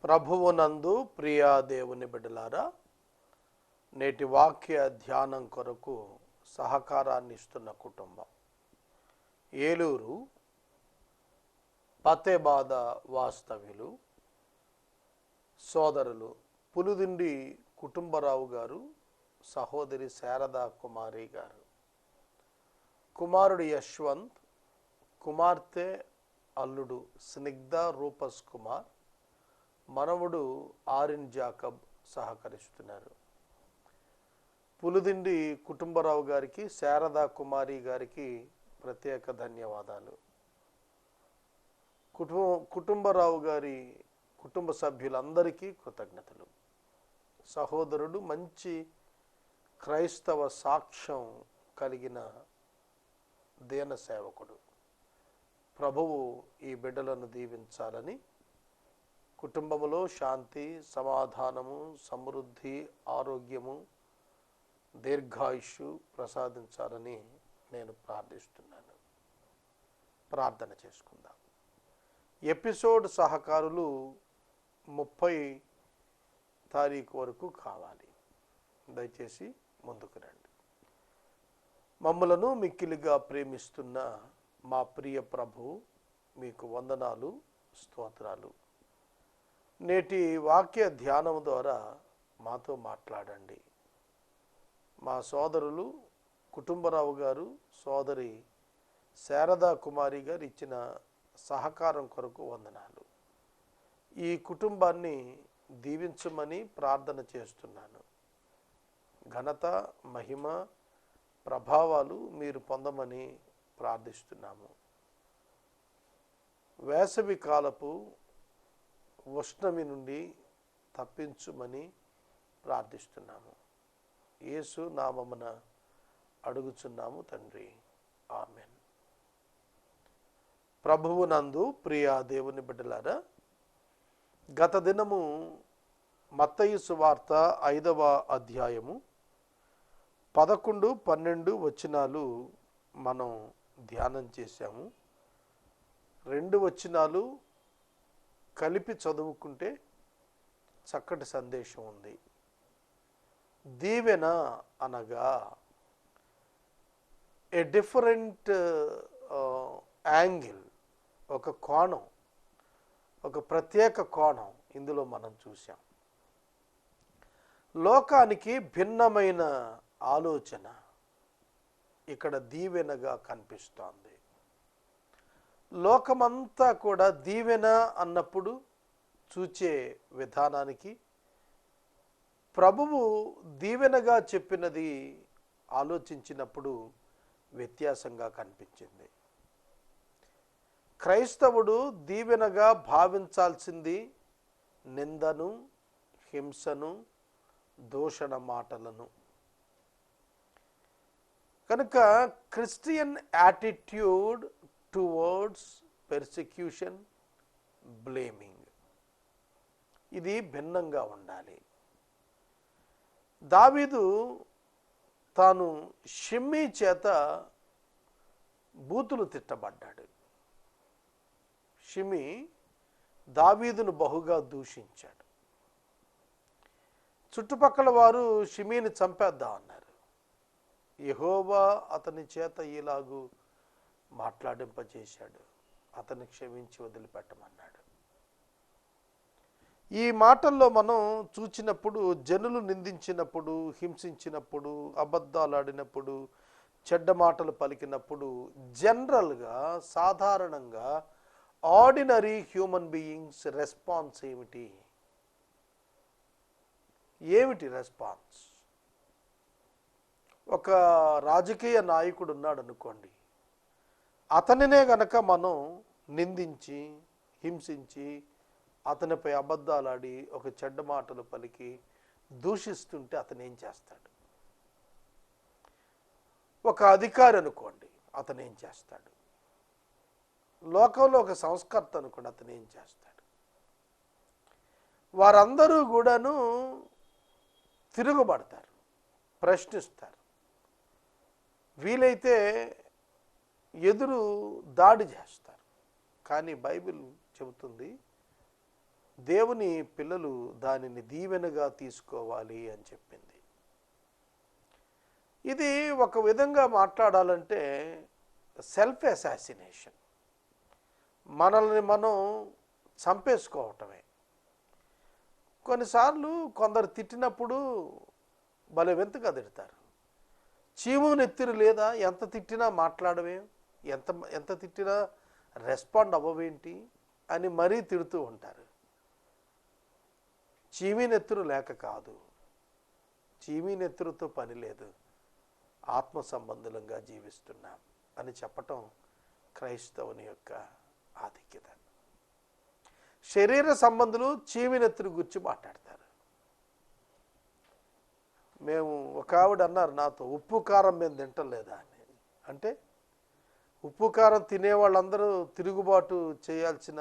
ప్రభువునందు ప్రియా దేవుని బిడ్డలారా, నేటి వాక్య ధ్యానం కొరకు సహకారాన్ని ఇస్తున్న కుటుంబం ఏలూరు పతేబాద వాస్తవ్యులు సోదరులు పులుదిండి కుటుంబరావు గారు, సహోదరి శారదా కుమారి గారు, కుమారుడు యశ్వంత్, కుమార్తె అల్లుడు స్నిగ్ధ రూపస్ కుమార్, మనవుడు ఆరిన్ జాకబ్ సహకరిస్తున్నారు. పులుదిండి కుటుంబరావు గారికి, శారదా కుమారి గారికి ప్రత్యేక ధన్యవాదాలు. కుటుంబరావు గారి కుటుంబ సభ్యులందరికీ కృతజ్ఞతలు. సహోదరుడు మంచి క్రైస్తవ సాక్ష్యం కలిగిన దీన సేవకుడు. ప్రభువు ఈ బిడ్డలను దీవించాలని, కుటుంబములో శాంతి, సమాధానము, సమృద్ధి, ఆరోగ్యము, దీర్ఘాయుష్షు ప్రసాదించాలని నేను ప్రార్థిస్తున్నాను. ప్రార్థన చేసుకుందాం. ఎపిసోడ్ సహకారులు 30 తారీఖు వరకు కావాలి. దయచేసి ముందుకు రండి. మమ్మలను మిక్కిలిగా ప్రేమిస్తున్న మా ప్రియ ప్రభు, మీకు వందనాలు, స్తోత్రాలు. నేటి వాక్య ధ్యానం ద్వారా మాతో మాట్లాడండి. మా సోదరులు కుటుంబరావు గారు, సోదరి శారదా కుమారి గారు ఇచ్చిన సహకారం కొరకు వందనాలు. ఈ కుటుంబాన్ని దీవించమని ప్రార్థన చేస్తున్నాను. ఘనత, మహిమ, ప్రభావాలు మీరు పొందమని ప్రార్థిస్తున్నాము. వేసవి కాలపు ఉష్ణమి నుండి తప్పించుమని ప్రార్థిస్తున్నాము. యేసు నామమున అడుగుచున్నాము తండ్రి, ఆమెన్. ప్రభువునందు ప్రియా దేవుని బిడ్డలారా, గత దినము మత్తయి సువార్త 5వ అధ్యాయము 11, 12 వచనాలు మనం ధ్యానం చేశాము. 2 వచనాలు కలిపి చదువుకుంటే చక్కటి సందేశం ఉంది. దీవెన అనగా ఏ డిఫరెంట్ యాంగిల్, ఒక కోణం, ఒక ప్రత్యేక కోణం ఇందులో మనం చూసాం. లోకానికి భిన్నమైన ఆలోచన ఇక్కడ దీవెనగా కనిపిస్తోంది. లోకమంతా కూడా దీవెన అన్నప్పుడు చూచే విధానానికి ప్రభువు దీవెనగా చెప్పినది ఆలోచించినప్పుడు వ్యత్యాసంగా కనిపించింది. క్రైస్తవుడు దీవెనగా భావించాల్సింది నిందను, హింసను, దూషణ మాటలను. కనుక Christian attitude towards persecution, blaming, ఇది భిన్నంగా ఉండాలి. దావీదు తాను షిమ్మీ చేత బూతులు తిట్టబడ్డాడు. షిమ్మీ దావీదును బహుగా దూషించాడు. చుట్టుపక్కల వారు షిమ్మీని చంపేద్దామన్నారు. యెహోవా అతని చేత ఇలాగూ మాట్లాడింపజేశాడు, అతన్ని క్షమించి వదిలిపెట్టమన్నాడు. ఈ మాటల్లో మనం చూచినప్పుడు, జనులు నిందించినప్పుడు, హింసించినప్పుడు, అబద్ధాలాడినప్పుడు, చెడ్డ మాటలు పలికినప్పుడు జనరల్గా, సాధారణంగా ఆర్డినరీ హ్యూమన్ బీయింగ్స్ రెస్పాన్స్ ఏమిటి రెస్పాన్స్? ఒక రాజకీయ నాయకుడు ఉన్నాడు అనుకోండి, అతనినే గనక మనం నిందించి, హింసించి, అతనిపై అబద్ధాలాడి, ఒక చెడ్డ మాటలు పలికి దూషిస్తుంటే అతను ఏం చేస్తాడు? ఒక అధికారి అనుకోండి, అతను ఏం చేస్తాడు? లోకంలో ఒక సంస్కర్త అనుకోండి, అతను ఏం చేస్తాడు? వారందరూ కూడాను తిరుగుబడతారు, ప్రశ్నిస్తారు, వీలైతే ఎదురు దాడి చేస్తారు. కానీ బైబిల్ చెబుతుంది, దేవుని పిల్లలు దానిని దీవెనగా తీసుకోవాలి అని చెప్పింది. ఇది ఒక విధంగా మాట్లాడాలంటే సెల్ఫ్ అసాసినేషన్, మనల్ని మనం చంపేసుకోవటమే. కొన్నిసార్లు కొందరు తిట్టినప్పుడు భలే వింతగా తిడతారు. చీము నెత్తిరు లేదా, ఎంత తిట్టినా మాట్లాడవే, ఎంత ఎంత తిట్టినా రెస్పాండ్ అవ్వవేంటి అని మరీ తిడుతూ ఉంటారు. చీమీ నెత్తురు లేక కాదు, చీమీ నెత్తురుతో పని లేదు, ఆత్మ సంబంధులంగా జీవిస్తున్నాం అని చెప్పటం క్రైస్తవుని యొక్క ఆధిక్యత. శరీర సంబంధులు చీమీ నెత్తురు గురించి మాట్లాడతారు. మేము ఒక ఆవిడ అన్నారు నాతో, ఉప్పు కారం మేము తింటలేదా అని. అంటే ఉప్పు కారం తినేవాళ్ళందరూ తిరుగుబాటు చేయాల్సిన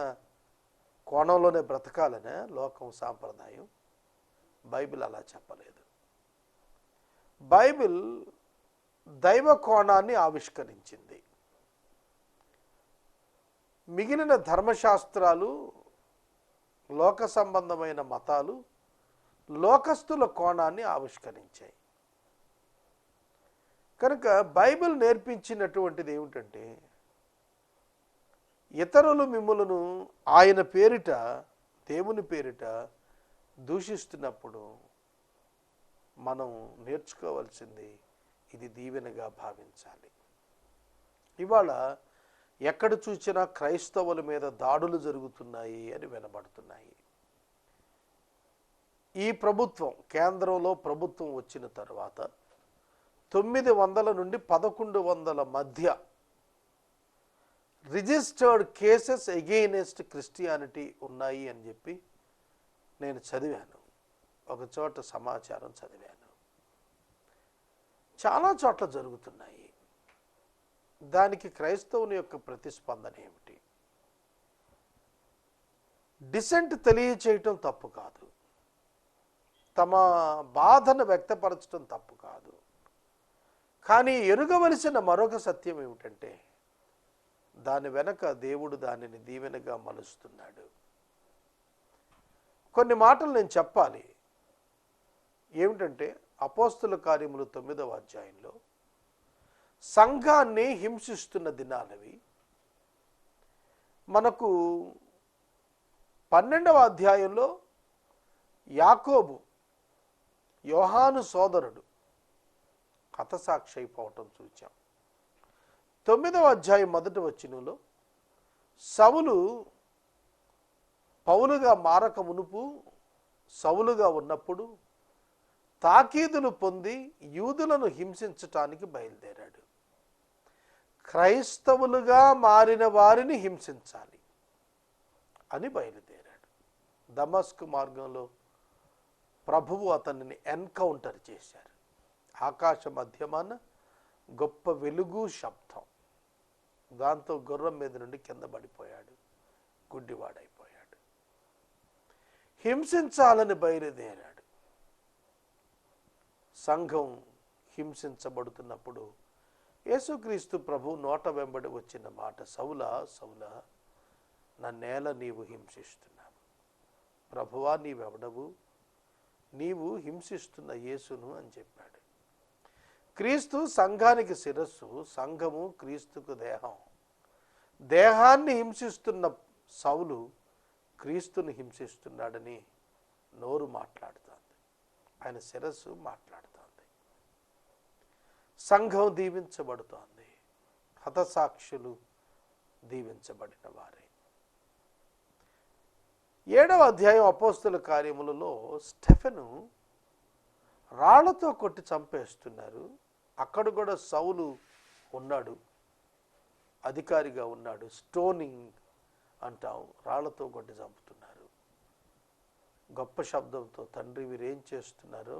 కోణంలోనే బ్రతకాలనే లోకం సాంప్రదాయం. బైబిల్ అలా చెప్పలేదు. బైబిల్ దైవ కోణాన్ని ఆవిష్కరించింది. మిగిలిన ధర్మశాస్త్రాలు, లోక సంబంధమైన మతాలు లోకస్తుల కోణాన్ని ఆవిష్కరించాయి. కనుక బైబిల్ నేర్పించినటువంటిది ఏమిటంటే, ఇతరులు మిమ్ములను ఆయన పేరిట, దేవుని పేరిట దూషిస్తున్నప్పుడు మనం నేర్చుకోవాల్సింది ఇది దీవెనగా భావించాలి. ఇవాళ ఎక్కడ చూసినా క్రైస్తవుల మీద దాడులు జరుగుతున్నాయి అని వినబడుతున్నాయి. ఈ ప్రభుత్వం, కేంద్రంలో ప్రభుత్వం వచ్చిన తర్వాత 900 నుండి 1100 మధ్య రిజిస్టర్డ్ కేసెస్ అగెయినెస్ట్ క్రిస్టియానిటీ ఉన్నాయి అని చెప్పి నేను చదివాను. ఒక చోట సమాచారం చదివాను. చాలా చోట్ల జరుగుతున్నాయి. దానికి క్రైస్తవుని యొక్క ప్రతిస్పందన ఏమిటి? డిసెంట్ తెలియచేయటం తప్పు కాదు, తమ బాధను వ్యక్తపరచడం తప్పు కాదు. కానీ ఎరుగవలసిన మరొక సత్యం ఏమిటంటే, దాని వెనక దేవుడు దానిని దీవెనగా మలుస్తున్నాడు. కొన్ని మాటలు నేను చెప్పాలి. ఏమిటంటే, అపోస్తుల కార్యములు 9వ అధ్యాయంలో సంఘాన్ని హింసిస్తున్న దినాలవి. మనకు 12వ అధ్యాయంలో యాకోబు, యోహాను సోదరుడు హతసాక్షి అయిపోవటం చూచాం. 9వ అధ్యాయం 1వ వచనంలో సౌలు పౌలుగా మారక మునుపు, సౌలుగా ఉన్నప్పుడు తాకీదులు పొంది యూదులను హింసించటానికి బయలుదేరాడు. క్రైస్తవులుగా మారిన వారిని హింసించాలి అని బయలుదేరాడు. దమస్కు మార్గంలో ప్రభువు అతనిని ఎన్కౌంటర్ చేశారు. ఆకాశ మధ్యమాన గొప్ప వెలుగు, శబ్దం. దాంతో గుర్రం మీద నుండి కింద పడిపోయాడు, గుడ్డివాడైపోయాడు. హింసించాలని బయలుదేరాడు. సంఘం హింసించబడుతున్నప్పుడు యేసుక్రీస్తు ప్రభు నోట వెంబడి వచ్చిన మాట, సౌలా సౌలా నన్నేల నీవు హింసిస్తున్నావు? ప్రభువా నీవెవడవు? నీవు హింసిస్తున్న యేసును అని చెప్పాడు. క్రీస్తు సంఘానికి శిరస్సు, సంఘము క్రీస్తుకు దేహం. దేహాన్ని హింసిస్తున్న సౌలు క్రీస్తుని హింసిస్తున్నాడని నోరు మాట్లాడుతోంది, ఆయన శిరస్సు మాట్లాడుతోంది. సంఘం దీవించబడుతోంది, హతసాక్షులు దీవించబడిన వారే. 7వ అధ్యాయం అపోస్తుల కార్యములలో స్టెఫెను రాళ్లతో కొట్టి చంపేస్తున్నారు. అక్కడ కూడా సౌలు ఉన్నాడు, అధికారిగా ఉన్నాడు. స్టోనింగ్ అంటాం, రాళ్లతో కొట్టి చంపుతున్నారు. గొప్ప శబ్దంతో, తండ్రి వీరేం చేస్తున్నారో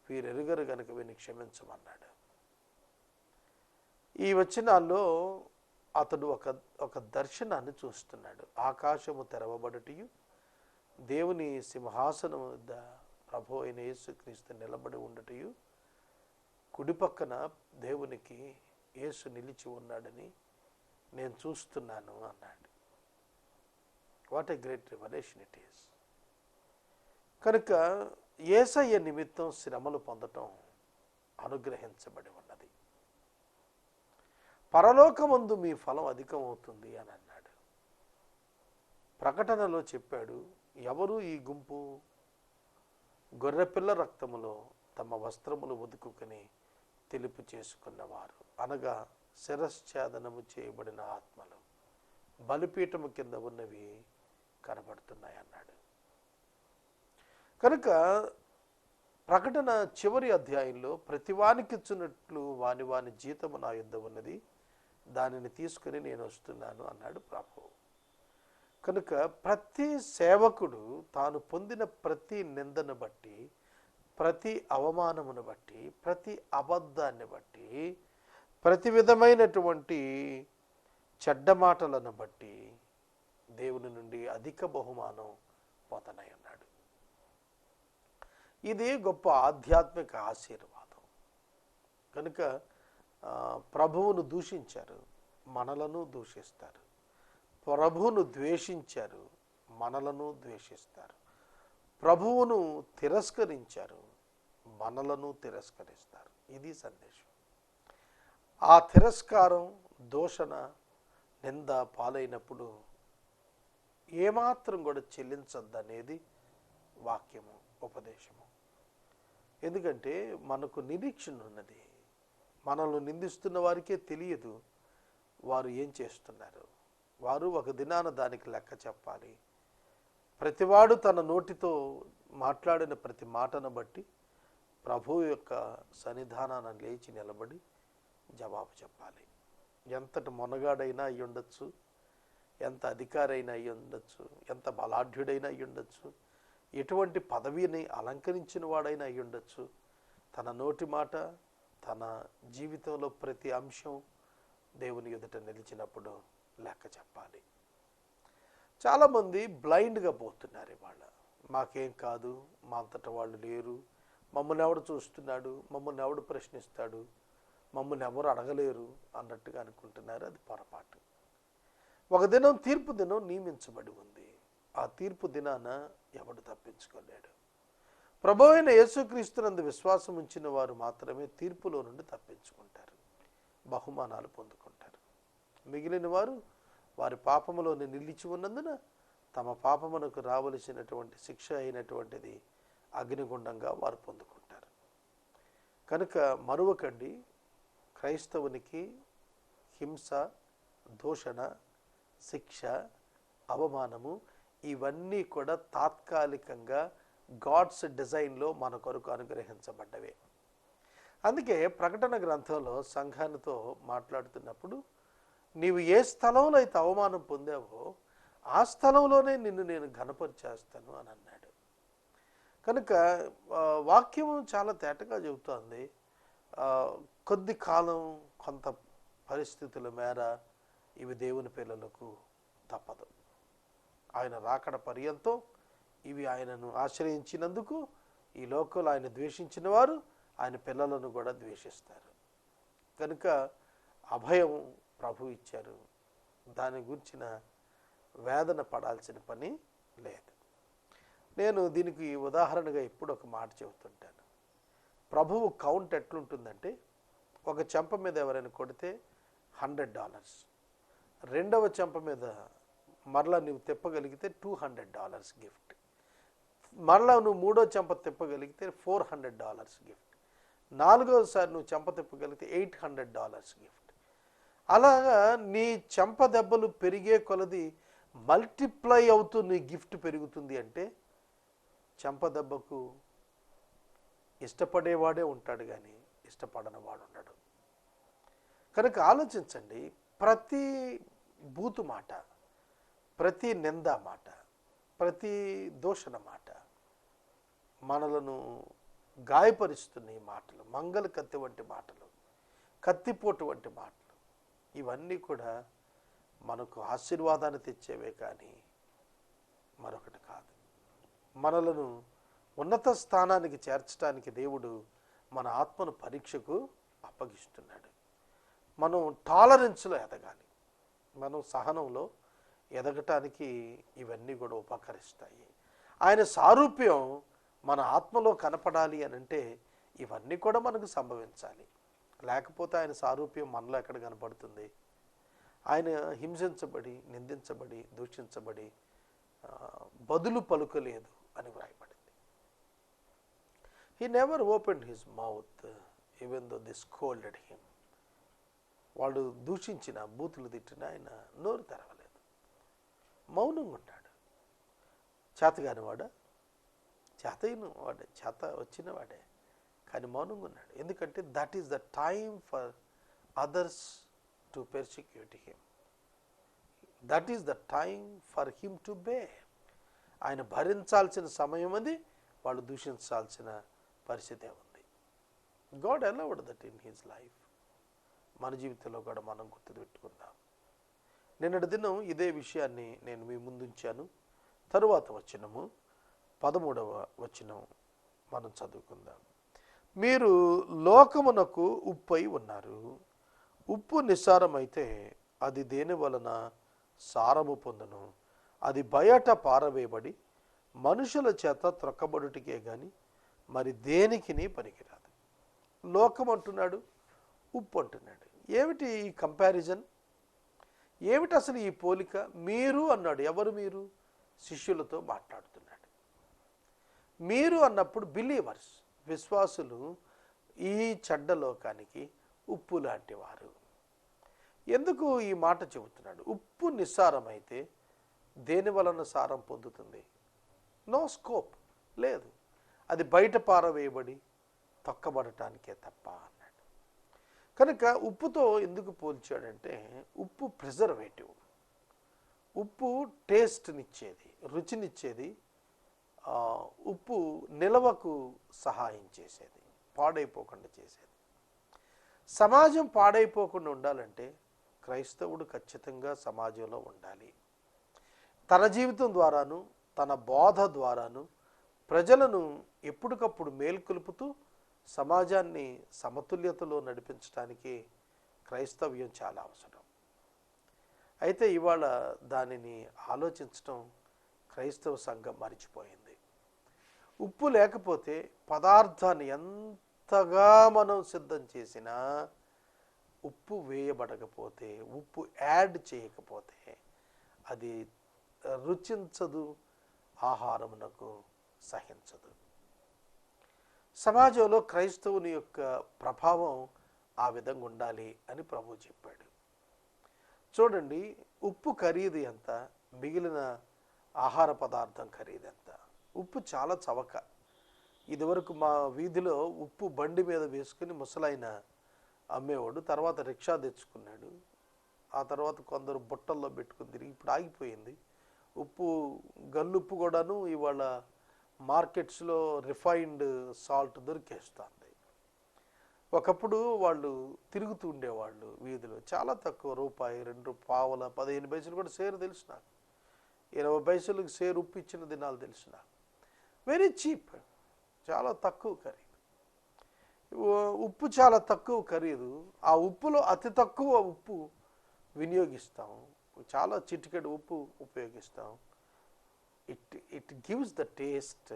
వీరెరుగరు గనుక వీరిని క్షమించమన్నాడు. ఈ వచనాల్లో అతడు ఒక దర్శనాన్ని చూస్తున్నాడు. ఆకాశము తెరవబడుటయు, దేవుని సింహాసనం వద్ద ప్రభు అయిన యేసుక్రీస్తు నిలబడి ఉండటయు, కుడిపక్కన దేవునికి యేసు నిలిచి ఉన్నాడని నేను చూస్తున్నాను అన్నాడు. What a great revolution it is. కనుక యేసయ్య నిమిత్తం శ్రమలు పొందటం అనుగ్రహించబడి ఉన్నది. పరలోకమందు మీ ఫలం అధికమవుతుంది అని అన్నాడు. ప్రకటనలో చెప్పాడు, ఎవరు ఈ గుంపు? గొర్రెపిల్ల రక్తములో తమ వస్త్రములు ఉదుకుని తెలుపు చేసుకున్నవారు, అనగా శిరశ్ఛేదనము చేయబడిన ఆత్మలు బలిపీఠము కింద ఉన్నవి కనబడుతున్నాయి అన్నాడు. కనుక ప్రకటన చివరి అధ్యాయంలో ప్రతివానికిచ్చున్నట్లు వాని వాని జీతము నా యుద్ధ ఉన్నది, దానిని తీసుకుని నేను వస్తున్నాను అన్నాడు ప్రభువు. కనుక ప్రతి సేవకుడు తాను పొందిన ప్రతి నిందను బట్టి, ప్రతి అవమానమును బట్టి, ప్రతి అబద్ధాన్ని బట్టి, ప్రతి విధమైనటువంటి చెడ్డ మాటలను బట్టి దేవుని నుండి అధిక బహుమానం పోతనై అన్నాడు. ఇది గొప్ప ఆధ్యాత్మిక ఆశీర్వాదం. కనుక ప్రభువును దూషించారు, మనలను దూషిస్తారు. ప్రభువును ద్వేషించారు, మనలను ద్వేషిస్తారు. ప్రభువును తిరస్కరించారు, మనలను తిరస్కరిస్తారు. ఇది సందేశం. ఆ తిరస్కారం, దూషణ, నింద పాలైనప్పుడు ఏమాత్రం కూడా చెల్లించద్దనేది వాక్యము, ఉపదేశము. ఎందుకంటే మనకు నిరీక్షణ ఉన్నది. మనల్ని నిందిస్తున్న వారికే తెలియదు వారు ఏం చేస్తున్నారు. వారు ఒక దినాన దానికి లెక్క చెప్పాలి. ప్రతివాడు తన నోటితో మాట్లాడిన ప్రతి మాటను బట్టి ప్రభువు యొక్క సన్నిధానాన్ని లేచి నిలబడి జవాబు చెప్పాలి. ఎంతటి మొనగాడైనా అయి ఉండొచ్చు, ఎంత అధికారైనా అయి ఉండొచ్చు, ఎంత బలాఢ్యుడైనా అయి ఉండొచ్చు, ఎటువంటి పదవిని అలంకరించిన వాడైనా అయి ఉండొచ్చు. తన నోటి మాట, తన జీవితంలో ప్రతి అంశం దేవుని ఎదుట నిలిచినప్పుడు లెక్క చెప్పాలి. చాలామంది బ్లైండ్గా పోతున్నారు ఇవాళ. మాకేం కాదు, మా అంతటా వాళ్ళు లేరు, మమ్మల్ని ఎవడు చూస్తున్నాడు, మమ్మల్ని ఎవడు ప్రశ్నిస్తాడు, మమ్మల్ని ఎవరు అడగలేరు అన్నట్టుగా అనుకుంటున్నారు. అది పొరపాటు. ఒక దినం, తీర్పు దినం నియమించబడి ఉంది. ఆ తీర్పు దినాన ఎవడు తప్పించుకోలేడు. ప్రభువైన అయిన యేసుక్రీస్తునందు విశ్వాసం ఉంచిన వారు మాత్రమే తీర్పులో నుండి తప్పించుకుంటారు, బహుమానాలు పొందుకుంటారు. మిగిలిన వారు వారి పాపములోని నిలిచి ఉన్నందున తమ పాపమునకు రావలసినటువంటి శిక్ష అయినటువంటిది అగ్నిగుండంగా వారు పొందుకుంటారు. కనుక మరువకండి, క్రైస్తవునికి హింస, దూషణ, శిక్ష, అవమానము ఇవన్నీ కూడా తాత్కాలికంగా గాడ్స్ డిజైన్లో మన కొరకు అనుగ్రహించబడ్డవే. అందుకే ప్రకటన గ్రంథంలో సంఘానితో మాట్లాడుతున్నప్పుడు, నీవు ఏ స్థలంలో అయితే అవమానం పొందావో ఆ స్థలంలోనే నిన్ను నేను ఘనపరిచేస్తాను అని అన్నాడు. కనుక వాక్యం చాలా తేటగా చెబుతోంది. కొద్ది కాలం, కొంత పరిస్థితుల మేర ఇవి దేవుని పిల్లలకు తప్పదు. ఆయన రాకడ పర్యంతం ఇవి ఆయనను ఆశ్రయించినందుకు ఈ లోకంలో ఆయన ద్వేషించిన వారు ఆయన పిల్లలను కూడా ద్వేషిస్తారు. కనుక అభయం ప్రభు ఇచ్చారు. దాని గురించిన వేదన పడాల్సిన పని లేదు. నేను దీనికి ఉదాహరణగా ఎప్పుడు ఒక మాట చెబుతుంటాను. ప్రభువు కౌంట్ ఎట్లుంటుందంటే, ఒక చెంప మీద ఎవరైనా కొడితే $100, రెండవ చెంప మీద మరలా నువ్వు తిప్పగలిగితే $200 గిఫ్ట్, మరలా నువ్వు మూడో చెంప తిప్పగలిగితే $400 గిఫ్ట్, నాలుగోసారి నువ్వు చెంప తిప్పగలిగితే $800 గిఫ్ట్. అలాగా నీ చెంప దెబ్బలు పెరిగే కొలది మల్టిప్లై అవుతూ నీ గిఫ్ట్ పెరుగుతుంది. అంటే చెంప దెబ్బకు ఇష్టపడేవాడే ఉంటాడు కానీ ఇష్టపడని వాడు ఉండడు. కనుక ఆలోచించండి, ప్రతి బూతు మాట, ప్రతి నింద మాట, ప్రతి దూషణ మాట, మనలను గాయపరుస్తున్న ఈ మాటలు, మంగళ కత్తి వంటి మాటలు, కత్తిపోటు వంటి మాటలు, ఇవన్నీ కూడా మనకు ఆశీర్వాదాన్ని తెచ్చేవే కానీ మరొకటి కాదు. మనలను ఉన్నత స్థానానికి చేర్చడానికి దేవుడు మన ఆత్మను పరీక్షకు అప్పగిస్తున్నాడు. మనం టాలరెన్స్లో ఎదగాలి. మనం సహనంలో ఎదగటానికి ఇవన్నీ కూడా ఉపకరిస్తాయి. ఆయన సారూప్యం మన ఆత్మలో కనపడాలి అని అంటే ఇవన్నీ కూడా మనకు సంభవించాలి. లేకపోతే ఆయన సారూప్యం మనలో ఎక్కడ కనపడుతుంది? ఆయన హింసించబడి, నిందించబడి, దూషించబడి బదులు పలుకలేదు అని వ్రాయబడింది. He never opened his mouth even though the scolded him. వాళ్ళు దూషించిన, బూతులు తిట్టిన ఆయన నోరు తెరవలేదు, మౌనంగా ఉన్నాడు. చేతగాని వాడా? చేతయిన వాడే, చేత వచ్చిన వాడే, కానీ మౌనంగా ఉన్నాడు. ఎందుకంటే that is the time for others to persecute him. That is the time for him to bear. ఆయన భరించాల్సిన సమయం అది, వాళ్ళు దూషించాల్సిన పరిస్థితే ఉంది. God allowed that in his life. మన జీవితంలో కూడా మనం గుర్తుపెట్టుకుందాం. నిన్నటి దినం ఇదే విషయాన్ని నేను మీ ముందుంచాను. తరువాత వచనము 13వ వచనం మనం చదువుకుందాం. మీరు లోకమునకు ఉప్పై ఉన్నారు. ఉప్పు నిస్సారమైతే అది దేని వలన సారము పొందును? అది బయట పారవేయబడి మనుషుల చేత త్రొక్కబడుటికే గాని మరి దేనికిని పనికిరాదు. లోకం అంటున్నాడు, ఉప్పు అంటున్నాడు. ఏమిటి ఈ కంపారిజన్? ఏమిటి అసలు ఈ పోలిక? మీరు అన్నాడు. ఎవరు మీరు? శిష్యులతో మాట్లాడుతున్నాడు. మీరు అన్నప్పుడు బిలీవర్స్, విశ్వాసులు ఈ చెడ్డ లోకానికి ఉప్పు లాంటి వారు. ఎందుకు ఈ మాట చెబుతున్నాడు? ఉప్పు నిస్సారమైతే దేని వలన సారం పొందుతుంది? నో స్కోప్ లేదు. అది బయట పారవేయబడి తొక్కబడటానికే తప్ప అన్నాడు. కనుక ఉప్పుతో ఎందుకు పోల్చాడంటే, ఉప్పు ప్రిజర్వేటివ్. ఉప్పు టేస్ట్నిచ్చేది, రుచినిచ్చేది. ఉప్పు నిలవకు సహాయం చేసేది, పాడైపోకుండా చేసేది. సమాజం పాడైపోకుండా ఉండాలంటే క్రైస్తవుడు ఖచ్చితంగా సమాజంలో ఉండాలి. తన జీవితం ద్వారాను, తన బోధ ద్వారాను ప్రజలను ఎప్పటికప్పుడు మేల్కొలుపుతూ సమాజాన్ని సమతుల్యతలో నడిపించడానికి క్రైస్తవ్యం చాలా అవసరం. అయితే ఇవాళ దానిని ఆలోచించడం క్రైస్తవ సంఘం మరిచిపోయింది. ఉప్పు లేకపోతే పదార్థాన్ని ఎంతగా మనం సిద్ధం చేసినా, ఉప్పు వేయబడకపోతే, ఉప్పు యాడ్ చేయకపోతే అది రుచించదు, ఆహారమునకు సహించదు. సమాజంలో క్రైస్తవుని యొక్క ప్రభావం ఆ విధంగా ఉండాలి అని ప్రభువు చెప్పాడు. చూడండి, ఉప్పు ఖరీదు ఎంత, మిగిలిన ఆహార పదార్థం ఖరీదు ఎంత. ఉప్పు చాలా చవక. ఇదివరకు మా వీధిలో ఉప్పు బండి మీద వేసుకుని ముసలాయన అమ్మేవాడు. తర్వాత రిక్షా తెచ్చుకున్నాడు. ఆ తర్వాత కొందరు బుట్టల్లో పెట్టుకుని తిరిగి, ఇప్పుడు ఆగిపోయింది. ఉప్పు, గల్లుప్పు కూడాను ఇవాళ మార్కెట్స్లో రిఫైన్డ్ సాల్ట్ దొరికేస్తుంది. ఒకప్పుడు వాళ్ళు తిరుగుతూ ఉండేవాళ్ళు వీధిలో, చాలా తక్కువ, రూపాయి, 2 పావల, 15 పైసలు కూడా సేరు తెలుసు నాకు. 20 పైసలకు సేరు ఉప్పు ఇచ్చిన దినాలు తెలుసు నాకు. వెరీ చీప్, చాలా తక్కువ ఖరీదు. ఉప్పు చాలా తక్కువ ఖరీదు. ఆ ఉప్పులో అతి తక్కువ ఉప్పు వినియోగిస్తాం. చాలా చిటికెడు ఉప్పు ఉపయోగిస్తాం. It gives the taste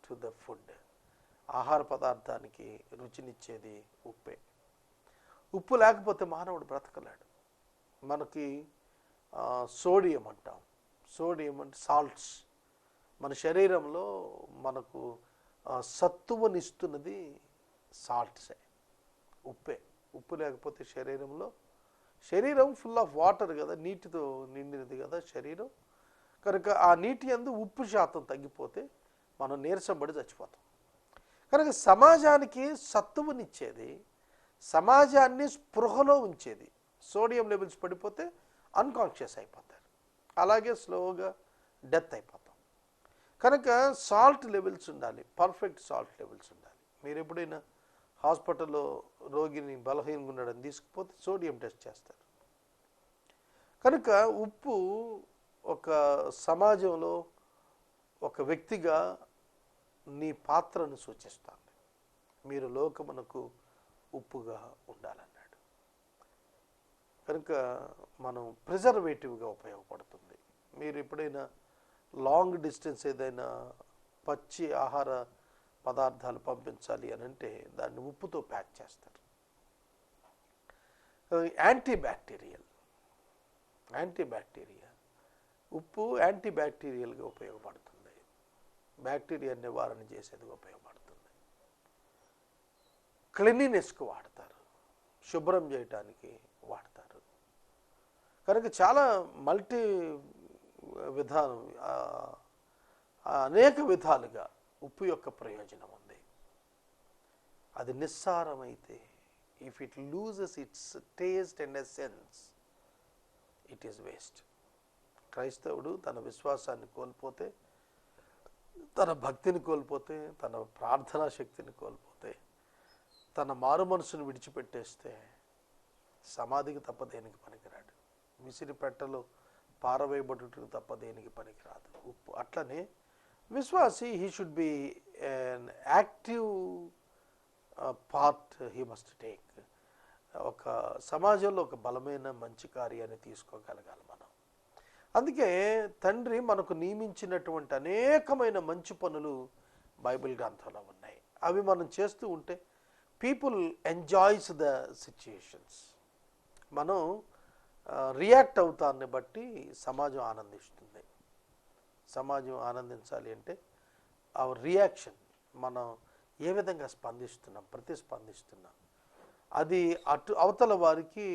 to the food. ఆహార పదార్థానికి రుచినిచ్చేది ఉప్పే. ఉప్పు లేకపోతే మానవుడు బ్రతకలేడు. మనకి సోడియం అంటాం. సోడియం అంటే సాల్ట్స్. మన శరీరంలో మనకు సత్తువనిస్తున్నది సాల్ట్సే, ఉప్పే. ఉప్పు లేకపోతే శరీరం ఫుల్ ఆఫ్ వాటర్ కదా, నీటితో నిండినది కదా శరీరం. కనుక ఆ నీటి యందు ఉప్పు శాతం తగ్గిపోతే మనం నీరసంపడి చచ్చిపోతాం. కనుక సమాజానికి సత్తువనిచ్చేది, సమాజాన్ని స్పృహలో ఉంచేది. సోడియం లెవెల్స్ పడిపోతే అన్కాన్షియస్ అయిపోతారు, అలాగే స్లోగా డెత్ అయిపోతాం. కనుక సాల్ట్ లెవెల్స్ ఉండాలి, పర్ఫెక్ట్ సాల్ట్ లెవెల్స్ ఉండాలి. మీరు ఎప్పుడైనా హాస్పిటల్లో రోగిని బలహీనంగా ఉన్నాడని తీసుకుపోతే సోడియం టెస్ట్ చేస్తారు. కనుక ఉప్పు ఒక సమాజంలో ఒక వ్యక్తిగా నీ పాత్రను సూచిస్తుంది. మీరు లోకమునకు ఉప్పుగా ఉండాలన్నాడు. కనుక మనం ప్రిజర్వేటివ్గా ఉపయోగపడుతుంది. మీరు ఎప్పుడైనా లాంగ్ డిస్టెన్స్ ఏదైనా పచ్చి ఆహార పదార్థాలు పంపించాలి అని అంటే దాన్ని ఉప్పుతో ప్యాక్ చేస్తారు. యాంటీబ్యాక్టీరియా ఉప్పు యాంటీబ్యాక్టీరియల్గా ఉపయోగపడుతుంది. బ్యాక్టీరియా నివారణ చేసేదిగా ఉపయోగపడుతుంది. క్లీనినెస్కు వాడతారు, శుభ్రం చేయటానికి వాడతారు. కనుక చాలా మల్టీ విధానం, అనేక విధాలుగా ఉప్పు యొక్క ప్రయోజనం ఉంది. అది నిస్సారమైతే, if it loses its taste and essence, it is waste. క్రైస్తవుడు తన విశ్వాసాన్ని కోల్పోతే, తన భక్తిని కోల్పోతే, తన ప్రార్థనా శక్తిని కోల్పోతే, తన మారు మనసును విడిచిపెట్టేస్తే సమాధికి తప్ప దేనికి పనికిరాడు. విసిరి పెట్టలో పారవేయబడుటకు తప్ప దేనికి పనికిరాదు ఉప్పు. అట్లనే విశ్వాసి, he should be an active part he must take. ఒక సమాజంలో ఒక బలమైన మంచి కార్యాన్ని తీసుకోగలగాలి మనం. అందుకే తండ్రి మనకు నియమించినటువంటి అనేకమైన మంచి పనులు బైబిల్ గ్రంథంలో ఉన్నాయి. అవి మనం చేస్తూ ఉంటే పీపుల్ ఎంజాయ్స్ ద సిచ్యుయేషన్స్. మనం రియాక్ట్ అవుతాన్ని బట్టి సమాజం ఆనందిస్తుంది. సమాజం ఆనందించాలి అంటే అవర్ రియాక్షన్, మనం ఏ విధంగా స్పందిస్తున్నాం, ప్రతిస్పందిస్తున్నాం, అది అటు అవతల వారికి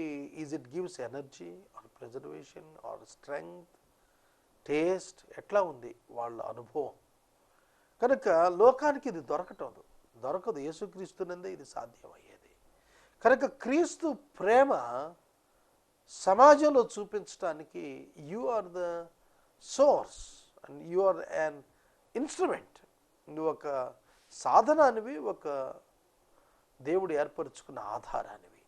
is it gives energy or preservation or strength, taste, ఎట్లా ఉంది వాళ్ళ అనుభవం. కనుక లోకానికి ఇది దొరకదు. యేసుక్రీస్తునందే ఇది సాధ్యమయ్యేది. కనుక క్రీస్తు ప్రేమ సమాజంలో చూపించడానికి you are the source and you are an instrument. నువ్వు ఒక సాధనానివి, ఒక దేవుడు ఏర్పరచుకున్న ఆధారానివి.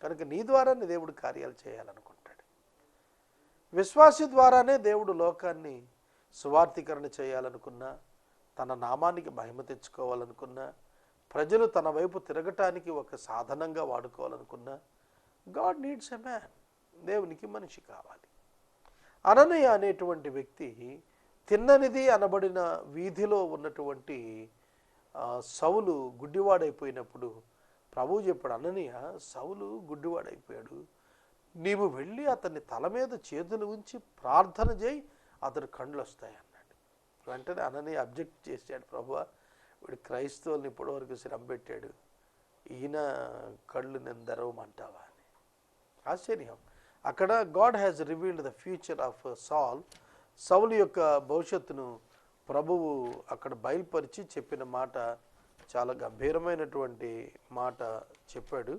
కనుక నీ ద్వారానే దేవుడు కార్యాలు చేయాలనుకుంటాడు. విశ్వాసి ద్వారానే దేవుడు లోకాన్ని సువార్తీకరణ చేయాలనుకున్నా, తన నామానికి మహిమ తెచ్చుకోవాలనుకున్నా, ప్రజలు తన వైపు తిరగటానికి ఒక సాధనంగా వాడుకోవాలనుకున్నా, గాడ్ నీడ్స్ ఎ మ్యాన్. దేవునికి మనిషి కావాలి. అననీయ అనేటువంటి వ్యక్తి తిన్ననిది అనబడిన వీధిలో ఉన్నటువంటి సౌలు గుడ్డివాడైపోయినప్పుడు ప్రభువు చెప్పాడు, అననీయ, సౌలు గుడ్డివాడైపోయాడు, నీవు వెళ్ళి అతన్ని తల మీద చేతులు ఉంచి ప్రార్థన చేయి, అతని కళ్ళు వస్తాయి అన్నాడు. వెంటనే అననీయ అబ్జెక్ట్ చేశాడు, ప్రభువా, వీడు క్రైస్తవుల్ని ఇప్పటివరకు శ్రమ పెట్టాడు, ఈయన కళ్ళు నేను తెరవమంటావా అని. ఆశ్చర్యం. అక్కడ god has revealed the future of Saul యొక్క భవిష్యత్తును ప్రభువు అక్కడ బయలుపరిచి చెప్పిన మాట చాలా గంభీరమైనటువంటి మాట చెప్పాడు.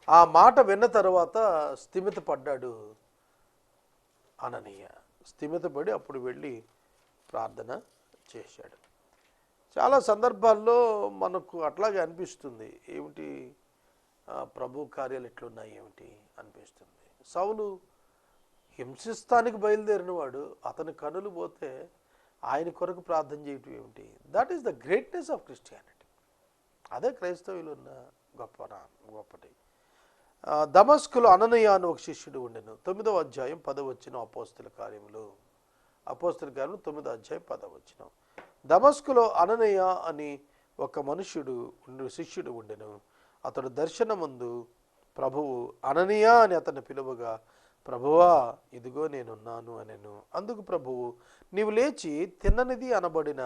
ఆ మాట విన్న తర్వాత స్థిమితపడ్డాడు అననీయ. స్థిమితపడి అప్పుడు వెళ్ళి ప్రార్థన చేశాడు. చాలా సందర్భాల్లో మనకు అట్లాగే అనిపిస్తుంది, ఏమిటి ప్రభు కార్యాలు ఎట్లున్నాయి ఏమిటి అనిపిస్తుంది. సౌలు హింసిస్తానికి బయలుదేరిన వాడు, అతని కనులు పోతే ఆయన కొరకు ప్రార్థన చేయటం ఏమిటి? That is the greatness of Christianity. అదే క్రైస్తవులు ఉన్న గొప్పటి. దమస్కులో అననీయ అని ఒక శిష్యుడు ఉండెను. 9వ అధ్యాయం 10వ వచనం. అపోస్తల కార్యములు 9వ అధ్యాయం 10వ వచనం. దమస్కులో అననీయ అని ఒక శిష్యుడు ఉండెను. అతడు దర్శనమందు ప్రభువు అననీయ అని అతన్ని పిలువగా, ప్రభువా, ఇదిగో నేనున్నాను అనెను. అందుకు ప్రభువు, నీవు లేచి తిన్ననిది అనబడిన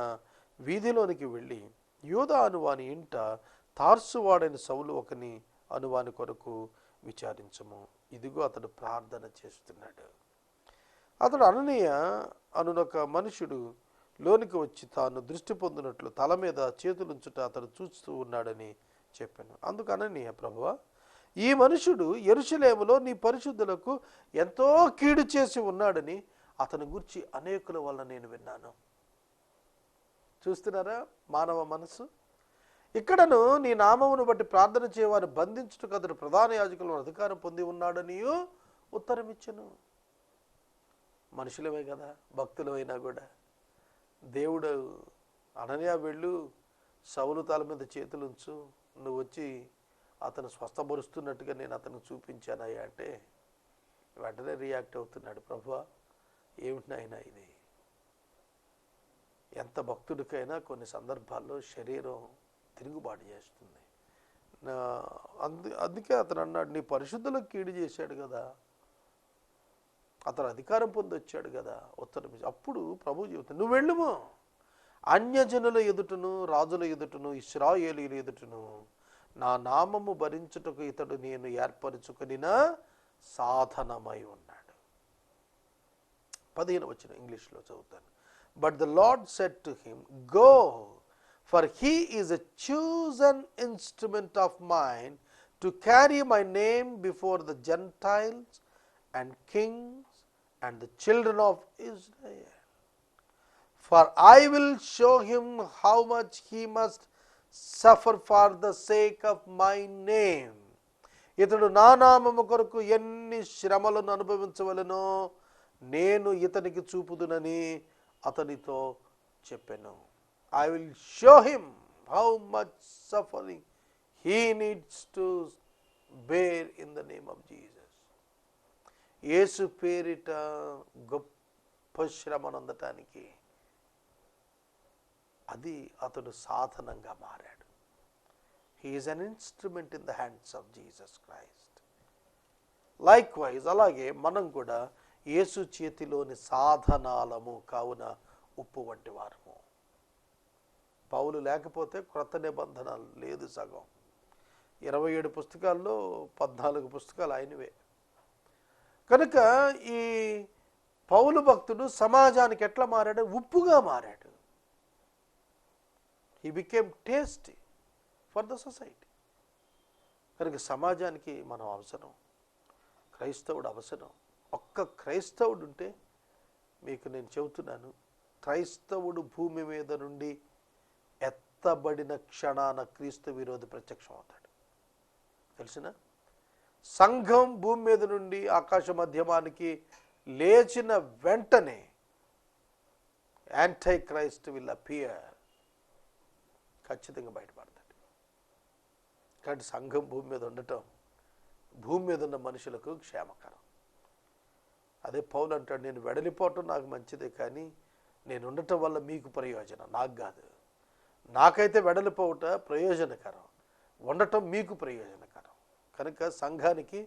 వీధిలోనికి వెళ్ళి యూదా అనువాని ఇంట తార్సువాడైన సౌలు ఒకని అనువాని కొరకు విచారించము. ఇదిగో అతడు ప్రార్థన చేస్తున్నాడు. అతడు అననీయ అనునొక మనుషుడు లోనికి వచ్చి తాను దృష్టి పొందినట్లు తల మీద చేతులుంచుట అతడు చూస్తూ ఉన్నాడని చెప్పాను. అందుకు అననీయ, ప్రభువా, ఈ మనుషుడు యెరూషలేములో నీ పరిశుద్ధులకు ఎంతో కీడు చేసి ఉన్నాడని అతని గురించి అనేకుల వల్ల నేను విన్నాను. చూస్తున్నారా మానవ మనసు? ఇక్కడను నీ నామమును బట్టి ప్రార్థన చేయవారిని బంధించుటకు అతడు ప్రధాన యాజకులను అధికారం పొంది ఉన్నాడనియో ఉత్తరం ఇచ్చెను. మనుషులమే కదా, భక్తులమైనా కూడా దేవుడు అననీయ వెళ్ళు, సౌలు తల మీద చేతులుంచు, నువ్వు వచ్చి అతను స్వస్థపరుస్తున్నట్టుగా నేను అతనికి చూపించానయ్యా అంటే వెంటనే రియాక్ట్ అవుతున్నాడు, ప్రభువా ఏమిటి నాయనా ఇది. ఎంత భక్తుడికైనా కొన్ని సందర్భాల్లో శరీరం తిరుగుబాటు చేస్తుంది. అందుకే అతను అన్నాడు, నీ పరిశుద్ధులకు కీడు చేశాడు కదా, అతను అధికారం పొంది వచ్చాడు కదా ఉత్తరం. అప్పుడు ప్రభువు చెబుతాడు, నువ్వు వెళ్ళుము, అన్యజనుల ఎదుటను రాజుల ఎదుటను ఇశ్రాయేలీయుల ఎదుటను నా నామము భరించుటకు ఇతడు నేను ఏర్పరచుకొనిన సాధనమై ఉన్నాడు. 15వ వచనం ఇంగ్లీష్లో చదువుతాను. But the Lord said to him, go, for he is a chosen instrument of mine to carry my name before the Gentiles and kings and the children of Israel. For I will show him how much he must suffer for the sake of my name. ఇతడు నా నామము కొరకు ఎన్ని శ్రమలను అనుభవించవలెనో నేను ఇతనికి చూపుదునని అతనితో చెప్పెను. I will show him how much suffering he needs to bear in the name of Jesus. యేసు పేరిట గొప్ప శ్రమను అందటానికి అది అతడు సాధనంగా మారాడు. He is an instrument in the hands of Jesus Christ. Like wise అలాగే మనం కూడా యేసు చేతిలోని సాధనాలము కావున ఉప్పు వంటి వారము. పౌలు లేకపోతే క్రొత్త నిబంధన లేదు. సగం 27 పుస్తకాల్లో 14 పుస్తకాలు ఆయనవే. కనుక ఈ పౌలు భక్తుడు సమాజానికి ఎట్లా మారాడు? ఉప్పుగా మారాడు. He became tasty for the society. కనుక సమాజానికి మనం అవసరం, క్రైస్తవుడు అవసరం. ఒక్క క్రైస్తవుడు ఉంటే మీకు నేను చెబుతున్నాను, క్రైస్తవుడు భూమి మీద నుండి ఎత్తబడిన క్షణాన క్రీస్తు విరోధి ప్రత్యక్షం అవుతాడు. తెలిసిన సంఘం భూమి మీద నుండి ఆకాశ మధ్యమానికి లేచిన వెంటనే యాంటీ క్రైస్ట్ విల్ అపియర్. ఖచ్చితంగా బయటపడతాడు. కాబట్టి సంఘం భూమి మీద ఉండటం భూమి మీద ఉన్న మనుషులకు క్షేమకరం. అదే పౌలు అంటాడు, నేను వెడలిపోవటం నాకు మంచిదే, కానీ నేను ఉండటం వల్ల మీకు ప్రయోజనం, నాకు కాదు. నాకైతే వెడలిపోవట ప్రయోజనకరం, ఉండటం మీకు ప్రయోజనకరం. కనుక సంఘానికి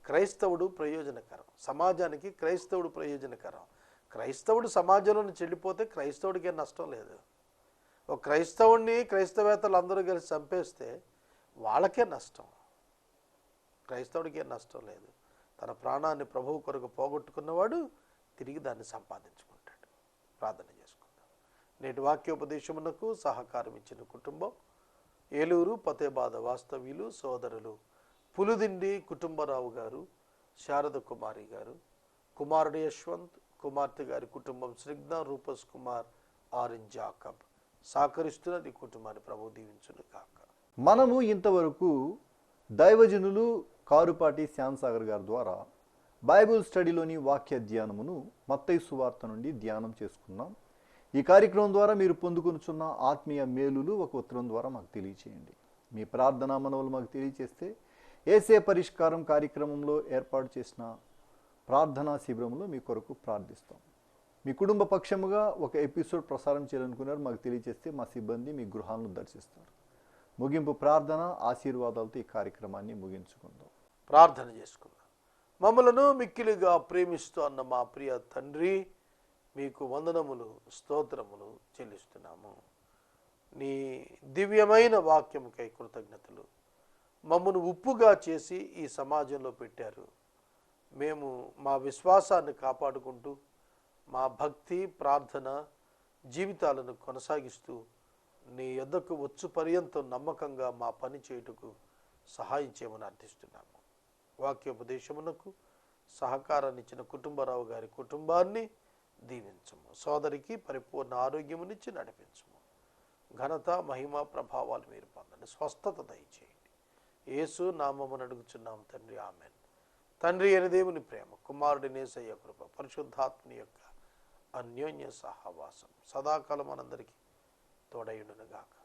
క్రైస్తవుడు ప్రయోజనకరం, సమాజానికి క్రైస్తవుడు ప్రయోజనకరం. క్రైస్తవుడు సమాజంలో చెల్లిపోతే క్రైస్తవుడికి నష్టం లేదు. ఒక క్రైస్తవుడిని క్రైస్తవేత్తలు అందరూ కలిసి చంపేస్తే వాళ్ళకే నష్టం, క్రైస్తవుడికే నష్టం లేదు. తన ప్రాణాన్ని ప్రభువు కొరకు పోగొట్టుకున్నవాడు తిరిగి దాన్ని సంపాదించుకుంటాడు. ప్రార్థన చేసుకుందాం. నేటి వాక్యోపదేశమునకు సహకారం ఇచ్చిన కుటుంబం ఏలూరు పతేబాద వాస్తవ్యులు సోదరులు పులుదిండి కుటుంబరావు గారు, శారద కుమారి గారు, కుమారుడు యశ్వంత్, కుమార్తె గారి కుటుంబం శ్రీజ్ఞ, రూపస్ కుమార్, ఆరెంజ్ జాకబ్ సహకరిస్తున్న ఈ కుటుంబాన్ని ప్రభువు దీవించును కాక. మనము ఇంతవరకు దైవజనులు కారుపాటి శ్యాంసాగర్ గారి ద్వారా బైబిల్ స్టడీలోని వాక్య ధ్యానమును మత్తయి సువార్త నుండి ధ్యానం చేసుకున్నాం. ఈ కార్యక్రమం ద్వారా మీరు పొందుకొనుచున్న ఆత్మీయ మేలులు ఒక ఉత్తరం ద్వారా మాకు తెలియచేయండి. మీ ప్రార్థనా మనవులు మాకు తెలియచేస్తే ఏసే పరిష్కారం కార్యక్రమంలో ఏర్పాటు చేసిన ప్రార్థనా శిబిరంలో మీ కొరకు ప్రార్థిస్తాం. మీ కుటుంబ పక్షముగా ఒక ఎపిసోడ్ ప్రసారం చేయాలనుకున్నారు, మాకు తెలియజేస్తే మా సిబ్బంది మీ గృహాలను దర్శిస్తారు. ముగింపు ప్రార్థన ఆశీర్వాదాలతో ఈ కార్యక్రమాన్ని ముగించుకుందాం. ప్రార్థన చేసుకుందాం. మమ్మలను మిక్కిలిగా ప్రేమిస్తూ అన్న మా ప్రియ తండ్రి, మీకు వందనములు స్తోత్రములు చెల్లిస్తున్నాము. నీ దివ్యమైన వాక్యముకై కృతజ్ఞతలు. మమ్మను ఉప్పుగా చేసి ఈ సమాజంలో పెట్టారు. మేము మా విశ్వాసాన్ని కాపాడుకుంటూ మా భక్తి ప్రార్థన జీవితాలను కొనసాగిస్తూ నీ యొద్దకు వచ్చు పర్యంతం నమ్మకంగా మా పని చేయుటకు సహాయం చేయమని అర్థిస్తున్నాము. వాక్యోపదేశమునకు సహకారాన్ని ఇచ్చిన కుటుంబరావు గారి కుటుంబాన్ని దీవించము. సోదరికి పరిపూర్ణ ఆరోగ్యమునిచ్చి నడిపించము. ఘనత మహిమ ప్రభావాలు మీరు పొందండి. స్వస్థత దయచేయండి. యేసు నామమున అడుగుచున్నాం తండ్రి, ఆమెన్. తండ్రి అయిన దేవుని ప్రేమ, కుమారుడి యేసయ్య కృప, పరిశుద్ధాత్మని యొక్క అన్యోన్య సహవాసం సదాకాలం మనందరికీ తోడయుండును గాక.